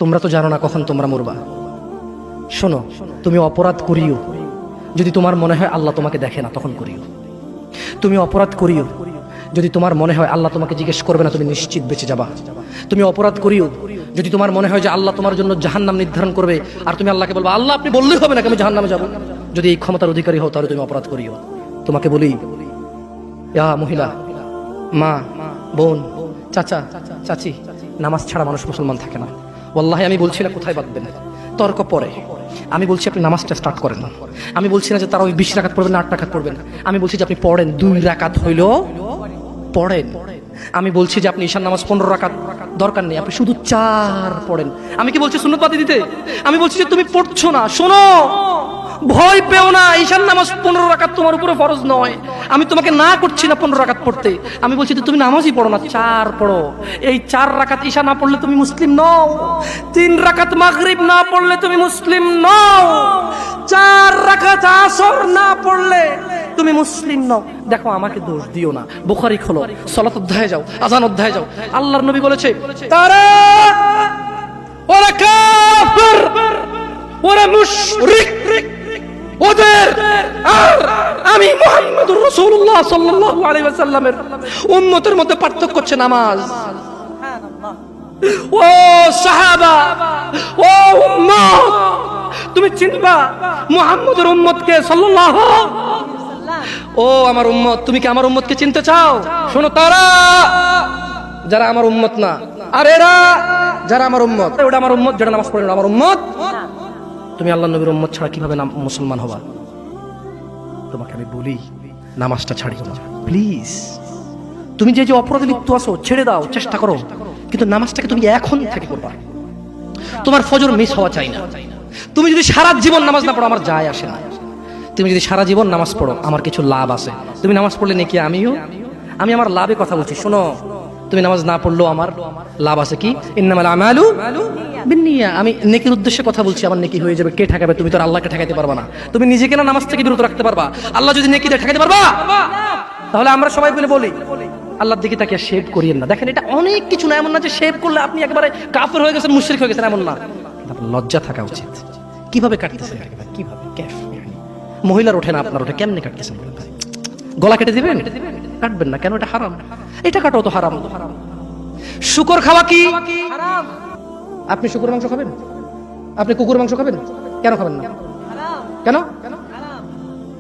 তোমরা তো জানো না কখন তোমরা মরবা। শোনো, তুমি অপরাধ করিও যদি তোমার মনে হয় আল্লাহ তোমাকে দেখে না, তখন করিও। তুমি অপরাধ করিও যদি তোমার মনে হয় আল্লাহ তোমাকে জিজ্ঞেস করবে না, তুমি নিশ্চিত বেঁচে যাবা। তুমি অপরাধ করিও যদি তোমার মনে হয় যে আল্লাহ তোমার জন্য জাহান্নাম নির্ধারণ করবে, আর তুমি আল্লাহকে বলবা আল্লাহ আপনি বললেই হবে না আমি জাহান্নামে যাব। যদি এই ক্ষমতার অধিকারী হও তাহলে তুমি অপরাধ করিও। তোমাকে বলি, ইয়া মহিলা, মা, বোন, চাচা, চাচি, নামাজ ছাড়া মানুষ মুসলমান থাকে না। ওয়াল্লাহি আমি বলছি না কোথায় বাঁধবেন, তর্ক পরে। আমি বলছি আপনি নামাজটা স্টার্ট করেন না। আমি বলছি না যে তারা ওই 20 রাকাত পড়বেন না 8 রাকাত পড়বেন। আমি বলছি যে আপনি পড়েন, 2 রাকাত হইল পড়েন। আমি বলছি যে আপনি ঈশার নামাজ 15 রাকাত দরকার নেই, আপনি শুধু 4 পড়েন। আমি কি বলছি সুন্নত বাদ দিতে? আমি বলছি যে তুমি পড়ছো না, শোনো, ভয় পেও না, ঈশার নামাজ 15 রাকাত তোমার উপরে ফরজ নয়। আমি তোমাকে না করছি না 15 রাকাত পড়তে। আমি বলছি যে তুমি নামাজই পড়ো না, 4 পড়ো। এই 4 রাকাত ঈশা না পড়লে তুমি মুসলিম নও। 3 রাকাত মাগরিব না পড়লে তুমি মুসলিম নও। 4 রাকাত আসর না পড়লে তুমি মুসলিম নও। দেখো আমাকে দোষ দিও না। বুখারী খোলো, সালাত অধ্যায়ে যাও, আযান অধ্যায়ে যাও। আল্লাহর নবী বলেছে তারা ওরা কাফির, ওরা মুশরিক, ওদের আর আমি মুহাম্মদুর রাসূলুল্লাহ সাল্লাল্লাহু আলাইহি ওয়াসাল্লামের উম্মতের মধ্যে পার্থক্য হচ্ছে নামাজ। সুবহানাল্লাহ। ও সাহাবা, ও উম্মত, তুমি চিনবা মুহাম্মদের উম্মতকে সাল্লাল্লাহু আলাইহি ওয়াসাল্লাম। ও আমার উম্মত, তুমি কি আমার উম্মতকে চিনতে চাও? শোনো, তারা যারা আমার উম্মত না, আর এরা যারা আমার উম্মত। ওটা আমার উম্মত যেটা নামাজ পড়ে না, আমার উম্মত। তুমি আল্লাহর নবীর উম্মত ছাড়া কিভাবে মুসলমান হবা? তোমাকে আমি বলি নামাজটা ছাড়িও না প্লিজ। তুমি যে যে অপরাধে লিপ্ত আছো ছেড়ে দাও, চেষ্টা করো, কিন্তু নামাজটাকে তুমি এখন থেকে করবা। তোমার ফজর মিস হওয়া চাই না। তুমি যদি সারা জীবন নামাজ না পড়ো আমার যায় আসে না। তুমি যদি সারা জীবন নামাজ পড়ো আমার কিছু লাভ আছে। তুমি নামাজ পড়লে নাকি আমি আমার লাভে কথা বলছি। শোনো, তুমি নামাজ না পড়লেও আমার লাভ আছে। কি? ইন্নামাল আমালু বিন্নিয়া। আমি নেকির উদ্দেশ্যে কথা বলছি, আমার নেকি হয়ে যাবে। কে ঠেকাবে? তুমি তো আল্লাহকে ঠেকাতে পারবা না। তুমি নিজেকে না নামাজ থেকে বিরত রাখতে পারবা, আল্লাহ যদি নেকি দিয়ে ঠেকাতে পারবা? তাহলে আমরা সবাই মিলে বলি আল্লাহর দিকে তাকিয়ে শেভ করিয়েন না। দেখেন, এটা অনেক কিছু না, এমন না যে শেভ করলে আপনি একেবারে কাফের হয়ে গেছেন, মুশরিক হয়ে গেছেন, এমন না। লজ্জা থাকা উচিত। কিভাবে কাটতেছেন? কিভাবে? মহিলার ওঠে না, আপনার ওঠে, কেমনে কাটতেছেন? গলা কেটে দিবেন? কাটবেন না কেন? এটা হারাম। এটা কাটাও তো হারাম। শুকর খাওয়া কি হারাম? আপনি শুকর মাংস খাবেন? আপনি কুকুর মাংস খাবেন? কেন খাবেন না? কেন?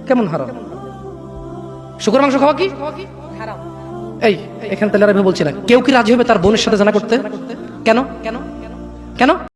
কেমন হারাম? শুকর মাংস খাওয়া কি হারাম? এই এখানে তাহলে আমি বলছি না, কেউ কি রাজি হবে তার বোনের সাথে জানা করতে? কেন? কেন? কেন?